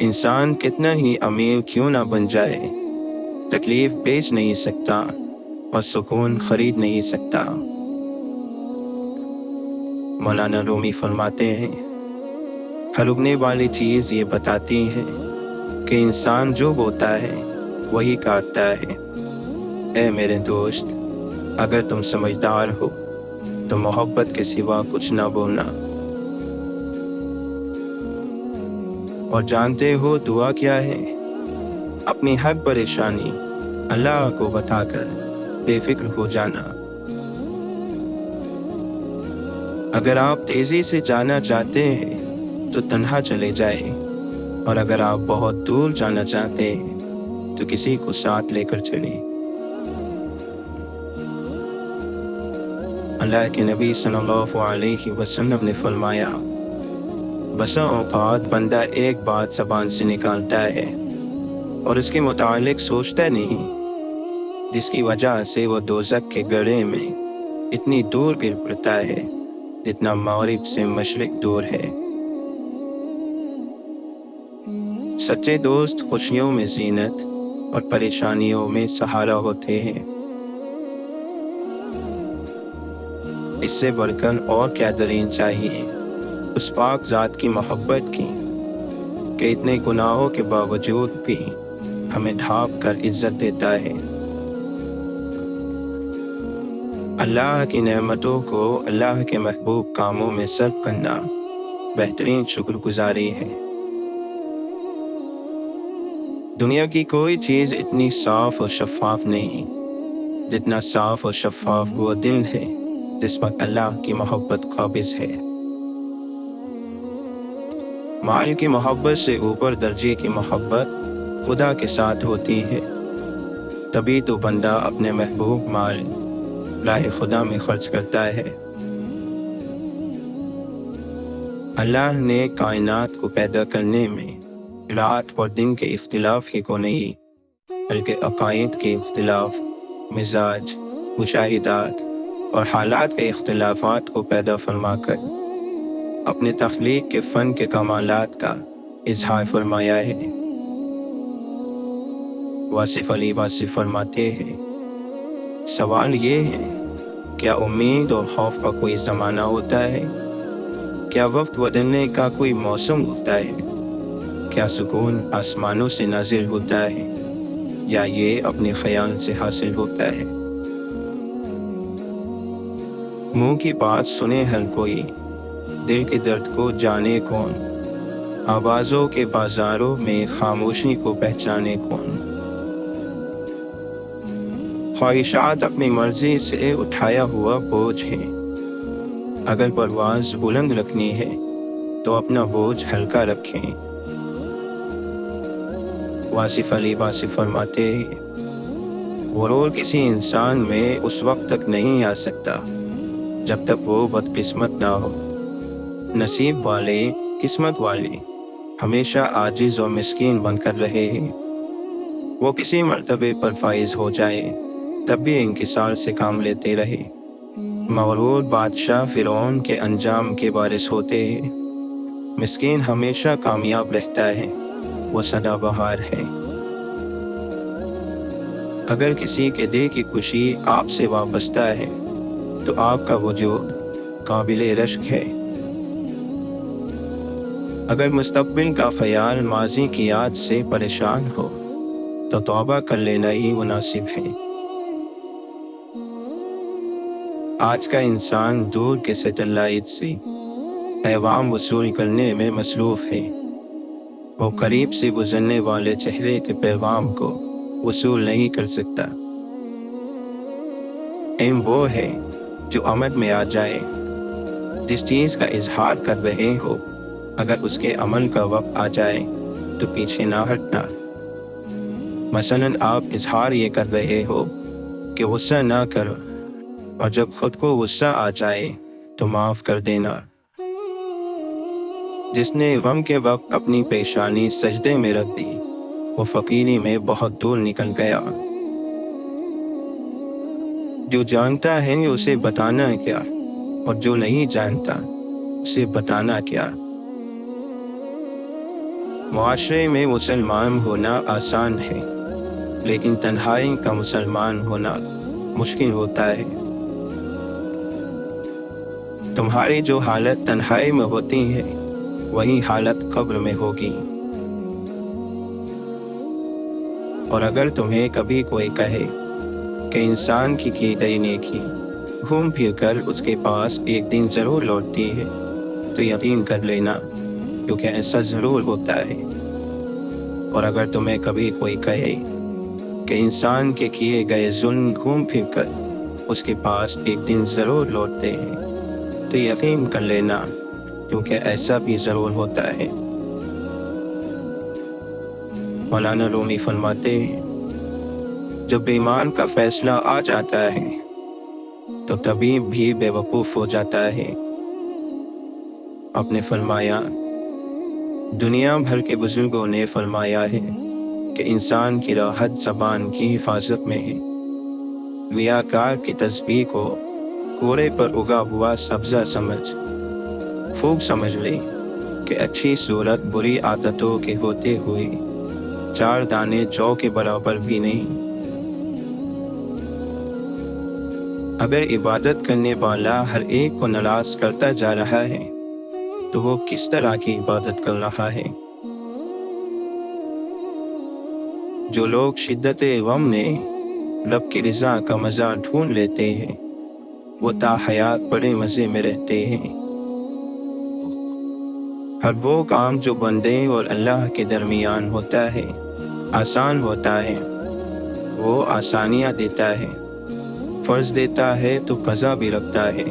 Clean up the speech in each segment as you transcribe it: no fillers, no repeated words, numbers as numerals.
انسان کتنا ہی امیر کیوں نہ بن جائے، تکلیف بیچ نہیں سکتا اور سکون خرید نہیں سکتا۔ مولانا رومی فرماتے ہیں، ہر اگنے والی چیز یہ بتاتی ہے کہ انسان جو بوتا ہے وہی کاٹتا ہے۔ اے میرے دوست، اگر تم سمجھدار ہو تو محبت کے سوا کچھ نہ بولنا، اور جانتے ہو دعا کیا ہے؟ اپنی ہر پریشانی اللہ کو بتا کر بے فکر ہو جانا۔ اگر آپ تیزی سے جانا چاہتے ہیں تو تنہا چلے جائیں، اور اگر آپ بہت دور جانا چاہتے ہیں تو کسی کو ساتھ لے کر چلیں۔ اللہ کے نبی صلی اللہ علیہ وسلم نے فرمایا، بسا اوقات بندہ ایک بات زبان سے نکالتا ہے اور اس کے متعلق سوچتا نہیں، جس کی وجہ سے وہ دوزخ کے گڑھے میں اتنی دور گر پڑتا ہے جتنا مغرب سے مشرق دور ہے۔ سچے دوست خوشیوں میں زینت اور پریشانیوں میں سہارا ہوتے ہیں۔ اس سے بڑھ کر اور کیا دلیل چاہیے اس پاک ذات کی محبت کی کہ اتنے گناہوں کے باوجود بھی ہمیں ڈھانپ کر عزت دیتا ہے۔ اللہ کی نعمتوں کو اللہ کے محبوب کاموں میں صرف کرنا بہترین شکر گزاری ہے۔ دنیا کی کوئی چیز اتنی صاف اور شفاف نہیں جتنا صاف اور شفاف وہ دل ہے جس پر اللہ کی محبت قابض ہے۔ مال کی محبت سے اوپر درجے کی محبت خدا کے ساتھ ہوتی ہے، تبھی تو بندہ اپنے محبوب مال راہ خدا میں خرچ کرتا ہے۔ اللہ نے کائنات کو پیدا کرنے میں رات اور دن کے اختلاف ہی کو نہیں بلکہ عقائد کے اختلاف، مزاج، مشاہدات اور حالات کے اختلافات کو پیدا فرما کر اپنے تخلیق کے فن کے کمالات کا اظہار فرمایا ہے۔ واصف علی واصف فرماتے ہیں، سوال یہ ہے، کیا امید اور خوف کا کوئی زمانہ ہوتا ہے؟ کیا وقت بدلنے کا کوئی موسم ہوتا ہے؟ کیا سکون آسمانوں سے نازل ہوتا ہے یا یہ اپنے خیال سے حاصل ہوتا ہے؟ منہ کی بات سنے ہر کوئی، دل کے درد کو جانے کون؟ آوازوں کے بازاروں میں خاموشی کو پہچانے کون؟ خواہشات اپنی مرضی سے اٹھایا ہوا بوجھ ہے، اگر پرواز بلند رکھنی ہے تو اپنا بوجھ ہلکا رکھیں۔ واصف علی واصف فرماتے ہیں، غرور کسی انسان میں اس وقت تک نہیں آ سکتا جب تک وہ بدقسمت نہ ہو۔ نصیب والے، قسمت والے ہمیشہ عاجز اور مسکین بن کر رہے ہیں۔ وہ کسی مرتبے پر فائز ہو جائے تب بھی انکسار سے کام لیتے رہے۔ مغرور بادشاہ فرعون کے انجام کے وارث ہوتے ہیں، مسکین ہمیشہ کامیاب رہتا ہے، وہ سدا بہار ہے۔ اگر کسی کے دل کی خوشی آپ سے وابستہ ہے تو آپ کا وجود قابل رشک ہے۔ اگر مستقبل کا خیال ماضی کی یاد سے پریشان ہو تو توبہ کر لینا ہی مناسب ہے۔ آج کا انسان دور کے سیٹلائٹ سے پیغام وصول کرنے میں مصروف ہے، وہ قریب سے گزرنے والے چہرے کے پیغام کو وصول نہیں کر سکتا۔ علم وہ ہے جو عمل میں آ جائے، جس چیز کا اظہار کر رہے ہو اگر اس کے عمل کا وقت آ جائے تو پیچھے نہ ہٹنا۔ مثلاً آپ اظہار یہ کر رہے ہو کہ غصہ نہ کرو، اور جب خود کو غصہ آ جائے تو معاف کر دینا۔ جس نے غم کے وقت اپنی پیشانی سجدے میں رکھ دی وہ فقیری میں بہت دور نکل گیا۔ جو جانتا ہے اسے بتانا کیا، اور جو نہیں جانتا اسے بتانا کیا۔ معاشرے میں مسلمان ہونا آسان ہے، لیکن تنہائی کا مسلمان ہونا مشکل ہوتا ہے۔ تمہاری جو حالت تنہائی میں ہوتی ہے وہی حالت قبر میں ہوگی۔ اور اگر تمہیں کبھی کوئی کہے کہ انسان کی گئی نیکی گھوم پھر کر اس کے پاس ایک دن ضرور لوٹتی ہے، تو یقین کر لینا، کیونکہ ایسا ضرور ہوتا ہے۔ اور اگر تمہیں کبھی کوئی کہے کہ انسان کے کیے گئے ظلم گھوم پھر کر اس کے پاس ایک دن ضرور لوٹتے ہیں، تو یقین کر لینا، کیونکہ ایسا بھی ضرور ہوتا ہے۔ مولانا رومی فرماتے ہیں، جب بیمان کا فیصلہ آ جاتا ہے تو طبیب بھی بے وقوف ہو جاتا ہے۔ آپ نے فرمایا، دنیا بھر کے بزرگوں نے فرمایا ہے کہ انسان کی راحت زبان کی حفاظت میں ہے۔ ریاکار کی تسبیح کو کوڑے پر اگا ہوا سبزہ سمجھ، خوب سمجھ لے کہ اچھی صورت بری عادتوں کے ہوتے ہوئے 4 دانے جو کے برابر بھی نہیں۔ اگر عبادت کرنے والا ہر ایک کو ناراض کرتا جا رہا ہے تو وہ کس طرح کی عبادت کر رہا ہے؟ جو لوگ شدت غم میں رب کی رضا کا مزہ ڈھونڈ لیتے ہیں وہ تا حیات بڑے مزے میں رہتے ہیں۔ ہر وہ کام جو بندے اور اللہ کے درمیان ہوتا ہے آسان ہوتا ہے، وہ آسانیاں دیتا ہے، فرض دیتا ہے تو قضا بھی رکھتا ہے،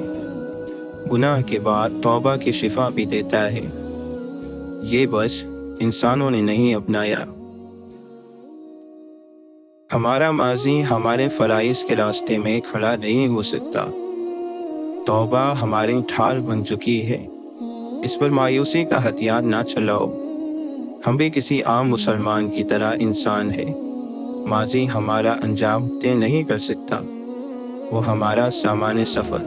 گناہ کے بعد توبہ کی شفا بھی دیتا ہے۔ یہ بس انسانوں نے نہیں اپنایا۔ ہمارا ماضی ہمارے فرائض کے راستے میں کھڑا نہیں ہو سکتا۔ توبہ ہماری ڈھال بن چکی ہے، اس پر مایوسی کا ہتھیار نہ چلاؤ۔ ہم بھی کسی عام مسلمان کی طرح انسان ہیں۔ ماضی ہمارا انجام طے نہیں کر سکتا، وہ ہمارا سامان سفر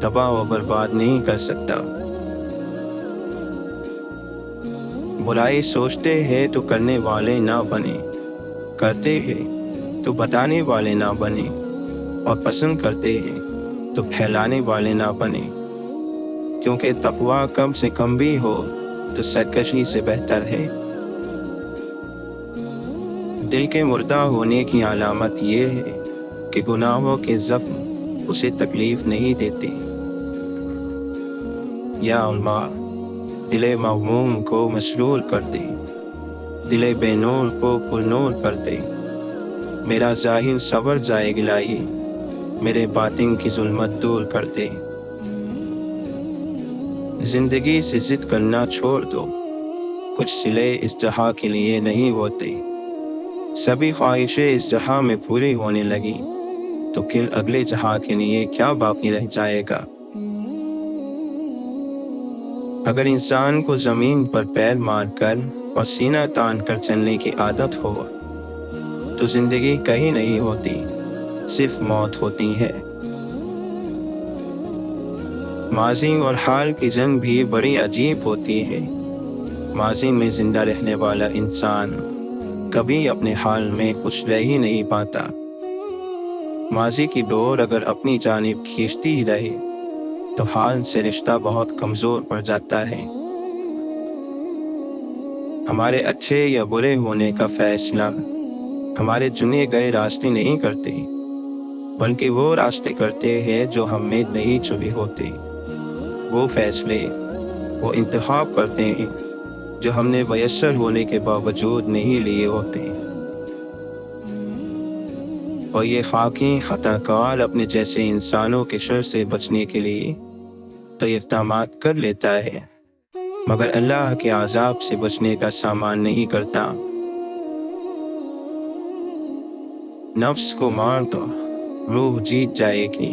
تباہ و برباد نہیں کر سکتا۔ برائی سوچتے ہیں تو کرنے والے نہ بنے، کرتے ہیں تو بتانے والے نہ بنے، اور پسند کرتے ہیں تو پھیلانے والے نہ بنے، کیونکہ تقویٰ کم سے کم بھی ہو تو سرکشی سے بہتر ہے۔ دل کے مردہ ہونے کی علامت یہ ہے کہ گناہوں کے زخم اسے تکلیف نہیں دیتے۔ یا اللہ، دل مغموم کو مسرور کر دے، دل بے نور کو پر نور کر دے۔ میرا ظاہر صبر جائے گلائیے، میرے باطن کی ظلمت دور کر دے۔ زندگی سے ضد کرنا چھوڑ دو، کچھ صلے اس جہاں کے لیے نہیں ہوتے۔ سبھی خواہشیں اس جہاں میں پوری ہونے لگی تو پھر اگلے جہاں کے لیے کیا باقی رہ جائے گا؟ اگر انسان کو زمین پر پیر مار کر اور سینہ تان کر چلنے کی عادت ہو تو زندگی کہیں نہیں ہوتی، صرف موت ہوتی ہے۔ ماضی اور حال کی جنگ بھی بڑی عجیب ہوتی ہے۔ ماضی میں زندہ رہنے والا انسان کبھی اپنے حال میں کچھ رہ ہی نہیں پاتا۔ ماضی کی ڈور اگر اپنی جانب کھینچتی ہی رہے تو حال سے رشتہ بہت کمزور پڑ جاتا ہے۔ ہمارے اچھے یا برے ہونے کا فیصلہ ہمارے چنے گئے راستے نہیں کرتے، بلکہ وہ راستے کرتے ہیں جو ہم میں نہیں چنے ہوتے۔ وہ فیصلے، وہ انتخاب کرتے ہیں جو ہم نے میسر ہونے کے باوجود نہیں لیے ہوتے۔ اور یہ خاکی خطا کار اپنے جیسے انسانوں کے شر سے بچنے کے لیے تو اقدامات کر لیتا ہے، مگر اللہ کے عذاب سے بچنے کا سامان نہیں کرتا۔ نفس کو مار دو، روح جیت جائے گی۔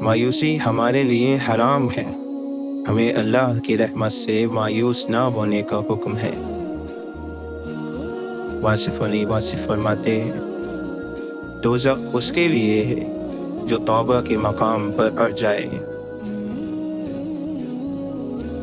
مایوسی ہمارے لیے حرام ہے، ہمیں اللہ کی رحمت سے مایوس نہ ہونے کا حکم ہے۔ واصف علی واصف فرماتے ہیں، دوزخ اس کے لیے ہے جو توبہ کے مقام پر اڑ جائے۔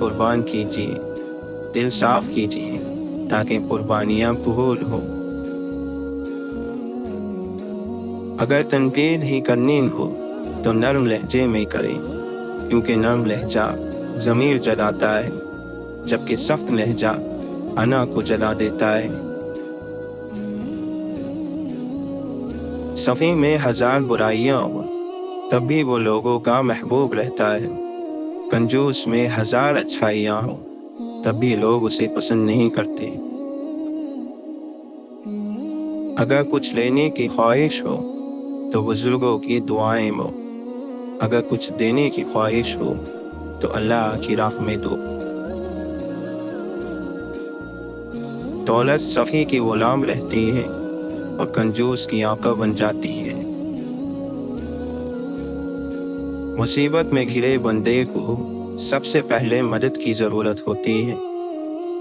قربان کیجیے۔ دل صاف کیجیے تاکہ قربانیاں قبول ہوں۔ اگر تنقید ہی کرنی ہو تو نرم لہجے میں کریں، کیونکہ نرم لہجہ ضمیر جلاتا ہے، جبکہ سخت لہجہ انا کو جلا دیتا ہے۔ صفی میں 1000 برائیاں ہوں تب بھی وہ لوگوں کا محبوب رہتا ہے۔ کنجوس میں 1000 اچھائیاں ہوں تب بھی لوگ اسے پسند نہیں کرتے۔ اگر کچھ لینے کی خواہش ہو تو بزرگوں کی دعائیں لو، اگر کچھ دینے کی خواہش ہو تو اللہ کی راہ میں دو۔ دولت صفی کی غلام رہتی ہے اور کنجوس کی آقا بن جاتی ہے۔ مصیبت میں گھرے بندے کو سب سے پہلے مدد کی ضرورت ہوتی ہے۔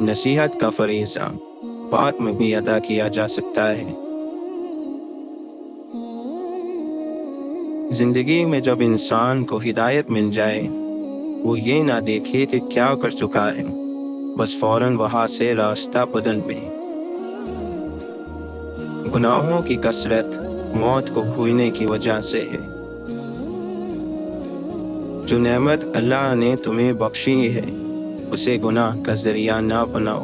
نصیحت کا فریضہ بعد میں بھی ادا کیا جا سکتا ہے۔ زندگی میں جب انسان کو ہدایت مل جائے، وہ یہ نہ دیکھے کہ کیا کر چکا ہے، بس فوراً وہاں سے راستہ بدل لے۔ گناہوں کی کثرت موت کو بھولنے کی وجہ سے ہے۔ جو نعمت اللہ نے تمہیں بخشی ہے اسے گناہ کا ذریعہ نہ بناؤ۔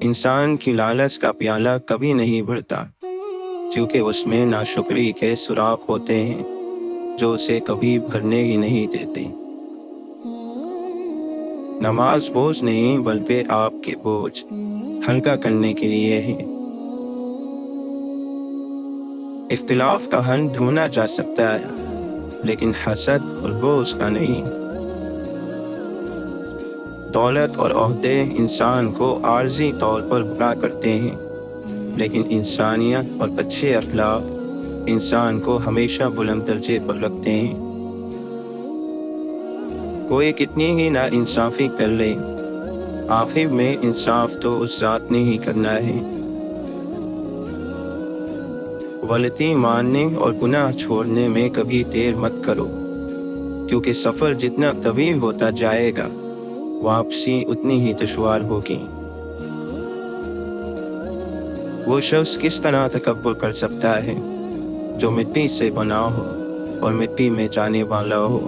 انسان کی لالچ کا پیالہ کبھی نہیں بھرتا، کیونکہ اس میں ناشکری کے سوراخ ہوتے ہیں جو اسے کبھی بھرنے ہی نہیں دیتے۔ نماز بوجھ نہیں بلکہ آپ کے بوجھ ہلکا کرنے کے لیے ہے۔ اختلاف کا حل ڈھونڈا جا سکتا ہے، لیکن حسد اور بغض کا نہیں۔ دولت اور عہدے انسان کو عارضی طور پر بڑا کرتے ہیں، لیکن انسانیت اور اچھے اخلاق انسان کو ہمیشہ بلند درجے پر رکھتے ہیں۔ کوئی کتنی ہی نا انصافی کر لے، آخر میں انصاف تو اس ذات نے ہی کرنا ہے۔ غلطی ماننے اور گناہ چھوڑنے میں کبھی دیر مت کرو، کیونکہ سفر جتنا طویل ہوتا جائے گا واپسی اتنی ہی دشوار ہوگی۔ وہ شخص کس طرح تکبر کر سکتا ہے جو مٹی سے بنا ہو اور مٹی میں جانے والا ہو۔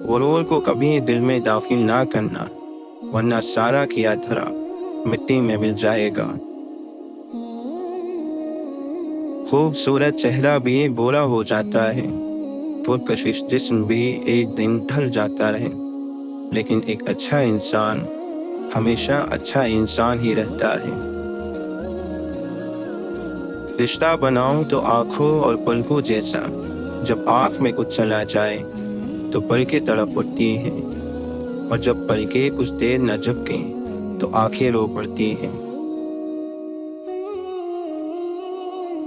غرور کو کبھی دل میں داخل نہ کرنا، ورنہ سارا کیا دھرا مٹی میں مل جائے گا۔ خوبصورت چہرہ بھی بوڑھا ہو جاتا ہے، پرکشش جسم بھی ایک دن ڈھل جاتا ہے، لیکن ایک اچھا انسان ہمیشہ اچھا انسان ہی رہتا ہے۔ رشتہ بناؤ تو آنکھوں اور پلکوں جیسا، جب آنکھ میں کچھ چلا جائے تو پلکیں تڑپ اٹھتی ہیں، اور جب پلکیں کچھ دیر نہ جھپکیں تو آنکھیں رو پڑتی ہیں۔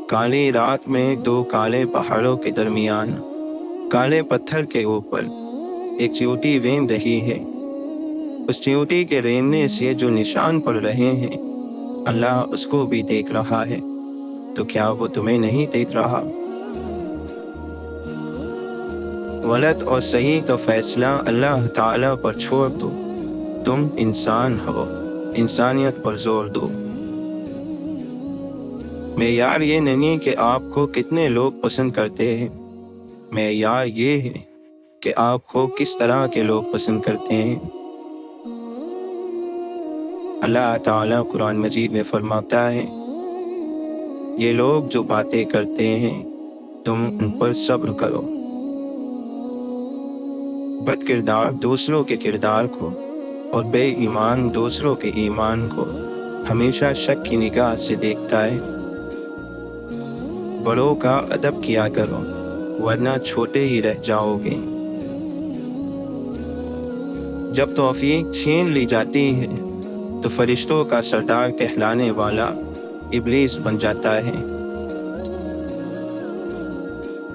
کالی رات میں 2 کالے پہاڑوں کے درمیان کالے پتھر کے اوپر ایک چیونٹی رین رہی ہے۔ اس چیونٹی کے ریننے سے جو نشان پڑ رہے ہیں اللہ اس کو بھی دیکھ رہا ہے، تو کیا وہ تمہیں نہیں دیکھ رہا؟ غلط اور صحیح کا فیصلہ اللہ تعالیٰ پر چھوڑ دو۔ تم انسان ہو، انسانیت پر زور دو۔ معیار یہ نہیں کہ آپ کو کتنے لوگ پسند کرتے ہیں، معیار یہ ہے کہ آپ کو کس طرح کے لوگ پسند کرتے ہیں۔ اللہ تعالیٰ قرآن مجید میں فرماتا ہے، یہ لوگ جو باتیں کرتے ہیں تم ان پر صبر کرو۔ بد کردار دوسروں کے کردار کو اور بے ایمان دوسروں کے ایمان کو ہمیشہ شک کی نگاہ سے دیکھتا ہے۔ بڑوں کا ادب کیا کرو، ورنہ چھوٹے ہی رہ جاؤ گے۔ جب توفیق چھین لی جاتی ہے تو فرشتوں کا سردار کہلانے والا ابلیس بن جاتا ہے۔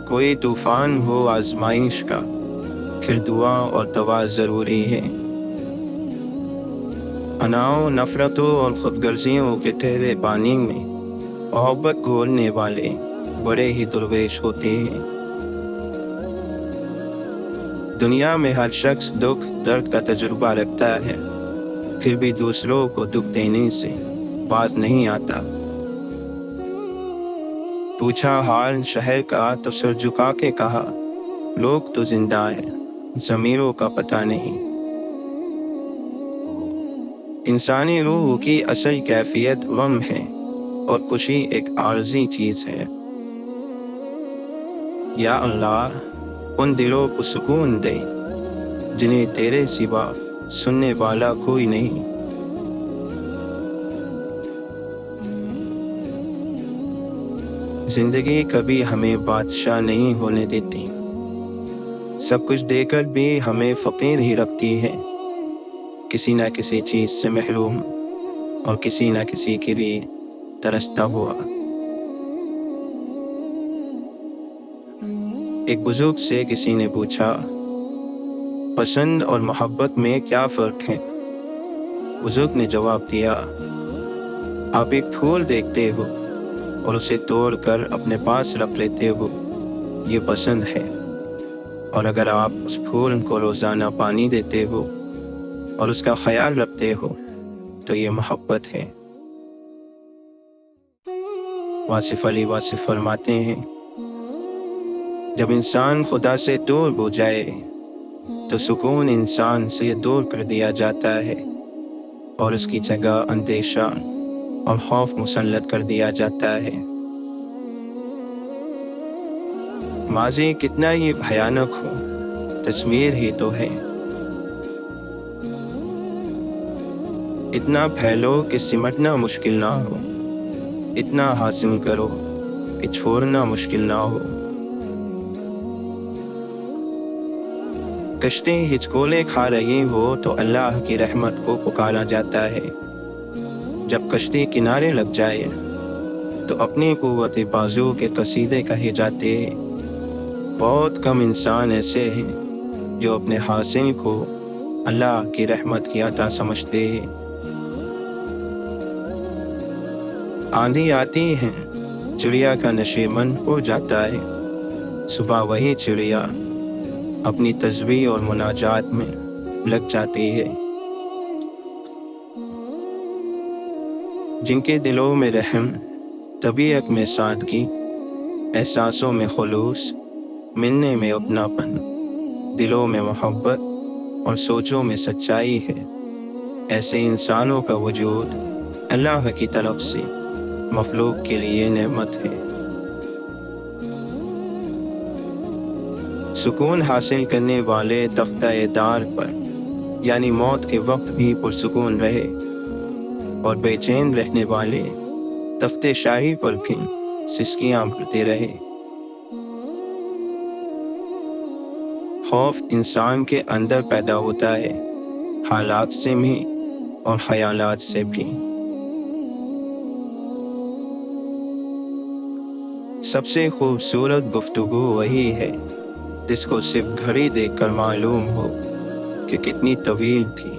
کوئی طوفان ہو آزمائش کا، پھر دعا اور دوا ضروری ہے۔ اناؤ، نفرتوں اور خود غرضیوں کے ٹھہرے پانی میں محبت گھولنے والے بڑے ہی درویش ہوتے ہیں۔ دنیا میں ہر شخص دکھ درد کا تجربہ رکھتا ہے، پھر بھی دوسروں کو دکھ دینے سے باز نہیں آتا۔ پوچھا حال شہر کا تو سر جھکا کے کہا، لوگ تو زندہ ہیں، ضمیروں کا پتہ نہیں۔ انسانی روح کی اصل کیفیت غم ہے اور خوشی ایک عارضی چیز ہے۔ یا اللہ، ان دلوں کو سکون دے جنہیں تیرے سوا سننے والا کوئی نہیں۔ زندگی کبھی ہمیں بادشاہ نہیں ہونے دیتی، سب کچھ دے کر بھی ہمیں فقیر ہی رکھتی ہے، کسی نہ کسی چیز سے محروم اور کسی نہ کسی کے لیے ترستا ہوا۔ ایک بزرگ سے کسی نے پوچھا، پسند اور محبت میں کیا فرق ہے؟ بزرگ نے جواب دیا، آپ ایک پھول دیکھتے ہو اور اسے توڑ کر اپنے پاس رکھ لیتے ہو، یہ پسند ہے، اور اگر آپ اس پھول کو روزانہ پانی دیتے ہو اور اس کا خیال رکھتے ہو تو یہ محبت ہے۔ واصف علی واصف فرماتے ہیں، جب انسان خدا سے دور ہو جائے تو سکون انسان سے دور کر دیا جاتا ہے اور اس کی جگہ اندیشہ اور خوف مسلط کر دیا جاتا ہے۔ ماضی کتنا ہی بھیانک ہو، تصویر ہی تو ہے۔ اتنا پھیلو کہ سمٹنا مشکل نہ ہو، اتنا حاصل کرو کہ چھوڑنا مشکل نہ ہو۔ کشتی ہچکولے کھا رہی ہو تو اللہ کی رحمت کو پکارا جاتا ہے، جب کشتی کنارے لگ جائے تو اپنی قوت بازو کے قصیدے کہے جاتے ہیں۔ بہت کم انسان ایسے ہیں جو اپنے حاصل کو اللہ کی رحمت کی عطا سمجھتے ہیں۔ آندھی آتی ہے، چڑیا کا نشیمن ہو جاتا ہے، صبح وہی چڑیا اپنی تسبیح اور مناجات میں لگ جاتی ہے۔ جن کے دلوں میں رحم، طبیعت میں سادگی، احساسوں میں خلوص، ملنے میں اپناپن، دلوں میں محبت اور سوچوں میں سچائی ہے، ایسے انسانوں کا وجود اللہ کی طرف سے مخلوق کے لیے نعمت ہے۔ سکون حاصل کرنے والے تختہ دار پر یعنی موت کے وقت بھی پرسکون رہے، اور بے چین رہنے والے تخت شاہی پر بھی سسکیاں بھرتے رہے۔ خوف انسان کے اندر پیدا ہوتا ہے، حالات سے بھی اور خیالات سے بھی۔ سب سے خوبصورت گفتگو وہی ہے جس کو صرف گھڑی دیکھ کر معلوم ہو کہ کتنی طویل تھی۔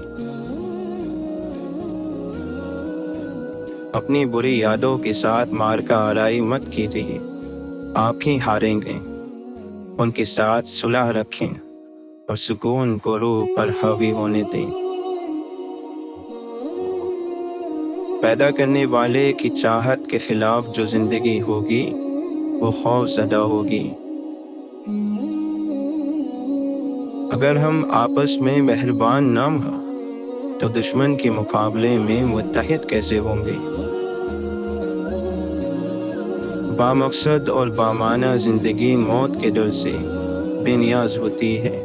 اپنی بری یادوں کے ساتھ مارکا آرائی مت کیجیے، آپ ہی ہاریں گے۔ ان کے ساتھ صلح رکھیں اور سکون کو روح پر حاوی ہونے دیں۔ پیدا کرنے والے کی چاہت کے خلاف جو زندگی ہوگی وہ خوف زدہ ہوگی۔ اگر ہم آپس میں مہربان نہ ہوں تو دشمن کے مقابلے میں متحد کیسے ہوں گے؟ بامقصد اور بامعنی زندگی موت کے ڈر سے بے نیاز ہوتی ہے۔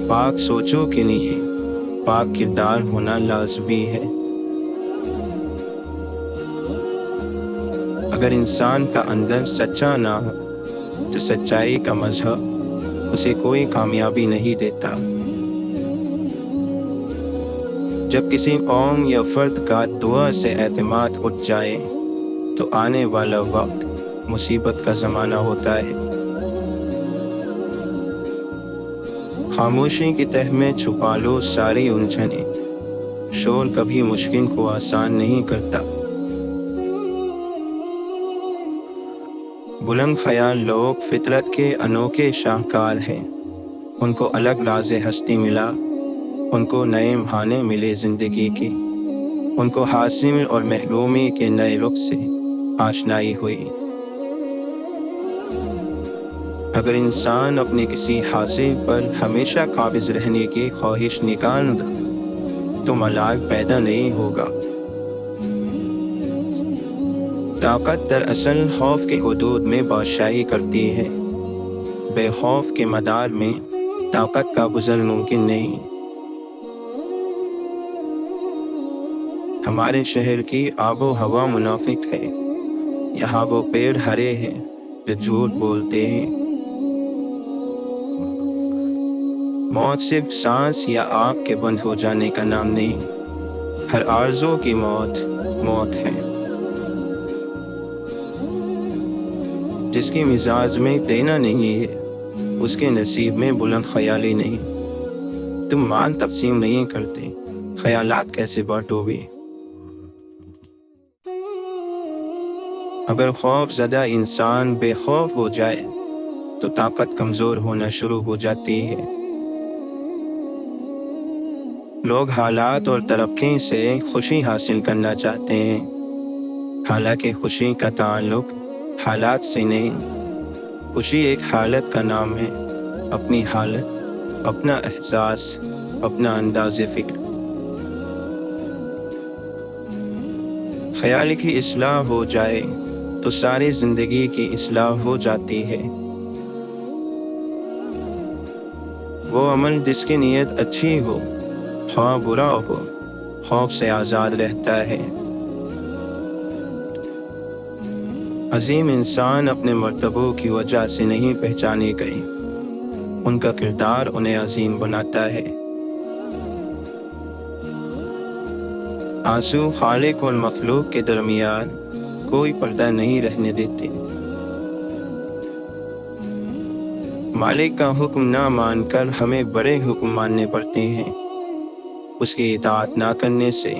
پاک سوچوں کے لیے پاک کردار ہونا لازمی ہے۔ اگر انسان کا اندر سچا نہ ہو تو سچائی کا مذہب اسے کوئی کامیابی نہیں دیتا۔ جب کسی قوم یا فرد کا دعا سے اعتماد اٹھ جائے تو آنے والا وقت مصیبت کا زمانہ ہوتا ہے۔ خاموشی کی تہ میں چھپا لو ساری الجھنیں، شور کبھی مشکل کو آسان نہیں کرتا۔ بلند خیال لوگ فطرت کے انوکھے شاہکار ہیں، ان کو الگ راز ہستی ملا، ان کو نئے بہانے ملے زندگی کی، ان کو حاصل اور محرومی کے نئے رخ سے آشنائی ہوئی۔ اگر انسان اپنے کسی حاصل پر ہمیشہ قابض رہنے کی خواہش نکال دے تو ملال پیدا نہیں ہوگا۔ طاقت دراصل خوف کے حدود میں بادشاہی کرتی ہے، بے خوف کے مدار میں طاقت کا گزر ممکن نہیں۔ ہمارے شہر کی آب و ہوا منافق ہے، یہاں وہ پیڑ ہرے ہیں جو جھوٹ بولتے ہیں۔ موت صرف سانس یا آنکھ کے بند ہو جانے کا نام نہیں، ہر آرزو کی موت موت ہے۔ جس کی مزاج میں دینا نہیں ہے اس کے نصیب میں بلند خیالی نہیں۔ تم مال تقسیم نہیں کرتے، خیالات کیسے بانٹو گے؟ اگر خوف زدہ انسان بے خوف ہو جائے تو طاقت کمزور ہونا شروع ہو جاتی ہے۔ لوگ حالات اور ترقی سے خوشی حاصل کرنا چاہتے ہیں، حالانکہ خوشی کا تعلق حالات سے نہیں۔ خوشی ایک حالت کا نام ہے، اپنی حالت، اپنا احساس، اپنا انداز فکر۔ خیال کی اصلاح ہو جائے تو ساری زندگی کی اصلاح ہو جاتی ہے۔ وہ عمل جس کی نیت اچھی ہو، خواہ برا ہو، خوف سے آزاد رہتا ہے۔ عظیم انسان اپنے مرتبوں کی وجہ سے نہیں پہچانے گئے، ان کا کردار انہیں عظیم بناتا ہے۔ آنسو خالق اور مخلوق کے درمیان کوئی پردہ نہیں رہنے دیتے۔ مالک کا حکم نہ مان کر ہمیں بڑے حکم ماننے پڑتے ہیں، اس کی اطاعت نہ کرنے سے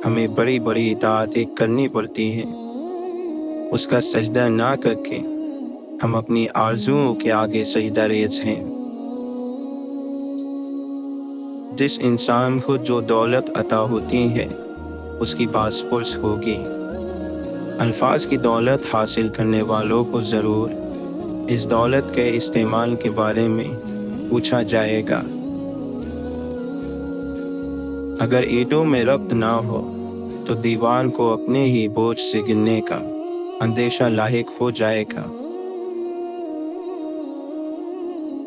ہمیں بڑی بڑی اطاعتیں کرنی پڑتی ہیں۔ اس کا سجدہ نہ کر کے ہم اپنی آرزوؤں کے آگے سجدہ ریز ہیں۔ جس انسان کو جو دولت عطا ہوتی ہے اس کی باس پرس ہوگی۔ الفاظ کی دولت حاصل کرنے والوں کو ضرور اس دولت کے استعمال کے بارے میں پوچھا جائے گا۔ اگر اینٹوں میں ربط نہ ہو تو دیوار کو اپنے ہی بوجھ سے گرنے کا اندیشہ لاحق ہو جائے گا۔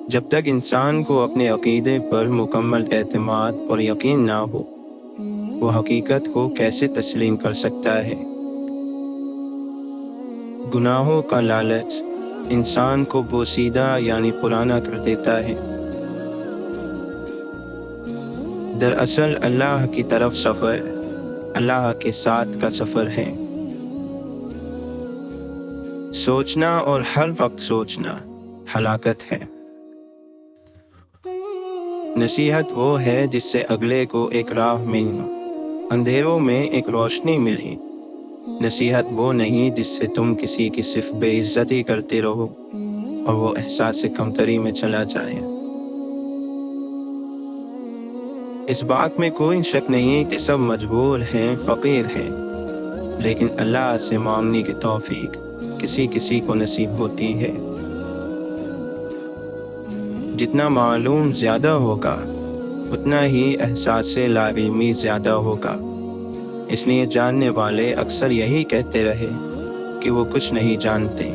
جب تک انسان کو اپنے عقیدے پر مکمل اعتماد اور یقین نہ ہو، وہ حقیقت کو کیسے تسلیم کر سکتا ہے؟ گناہوں کا لالچ انسان کو بوسیدہ یعنی پرانا کر دیتا ہے۔ دراصل اللہ کی طرف سفر اللہ کے ساتھ کا سفر ہے۔ سوچنا اور ہر وقت سوچنا ہلاکت ہے۔ نصیحت وہ ہے جس سے اگلے کو ایک راہ ملی، اندھیروں میں ایک روشنی ملی۔ نصیحت وہ نہیں جس سے تم کسی کی صرف بے عزتی کرتے رہو اور وہ احساس کمتری میں چلا جائے۔ اس بات میں کوئی شک نہیں کہ سب مجبور ہیں، فقیر ہیں، لیکن اللہ سے مانگنے کی توفیق کسی کسی کو نصیب ہوتی ہے۔ جتنا معلوم زیادہ ہوگا اتنا ہی احساس لاعلمی زیادہ ہوگا، اس لیے جاننے والے اکثر یہی کہتے رہے کہ وہ کچھ نہیں جانتے۔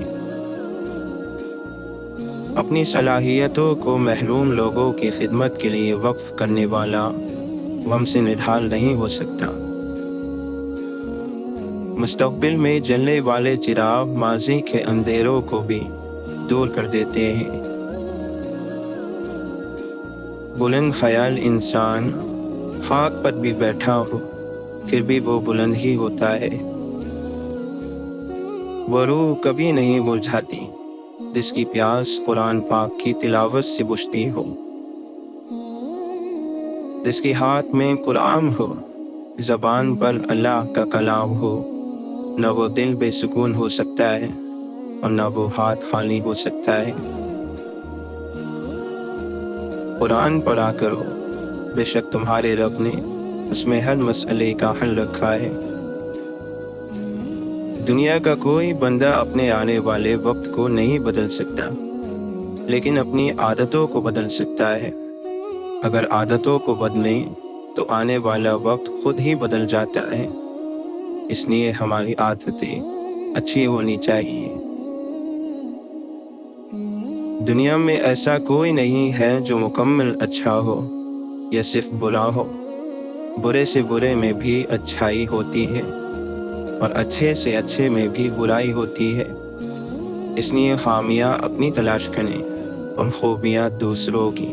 اپنی صلاحیتوں کو محروم لوگوں کی خدمت کے لیے وقف کرنے والا غم سے نڈھال نہیں ہو سکتا۔ مستقبل میں جلنے والے چراغ ماضی کے اندھیروں کو بھی دور کر دیتے ہیں۔ بلند خیال انسان خاک پر بھی بیٹھا ہو پھر بھی وہ بلند ہی ہوتا ہے۔ وہ روح کبھی نہیں مرجھاتی جس کی پیاس قرآن پاک کی تلاوت سے بجھتی ہو۔ جس کے ہاتھ میں قرآن ہو، زبان پر اللہ کا کلام ہو، نہ وہ دل بے سکون ہو سکتا ہے اور نہ وہ ہاتھ خالی ہو سکتا ہے۔ قرآن پڑھا کرو، بے شک تمہارے رب نے اس میں ہر مسئلے کا حل رکھا ہے۔ دنیا کا کوئی بندہ اپنے آنے والے وقت کو نہیں بدل سکتا، لیکن اپنی عادتوں کو بدل سکتا ہے۔ اگر عادتوں کو بدلیں تو آنے والا وقت خود ہی بدل جاتا ہے۔ اس لیے ہماری عادتیں اچھی ہونی چاہیے۔ دنیا میں ایسا کوئی نہیں ہے جو مکمل اچھا ہو یا صرف برا ہو۔ برے سے برے میں بھی اچھائی ہوتی ہے، اور اچھے سے اچھے میں بھی برائی ہوتی ہے۔ اس لیے خامیاں اپنی تلاش کریں اور خوبیاں دوسروں کی۔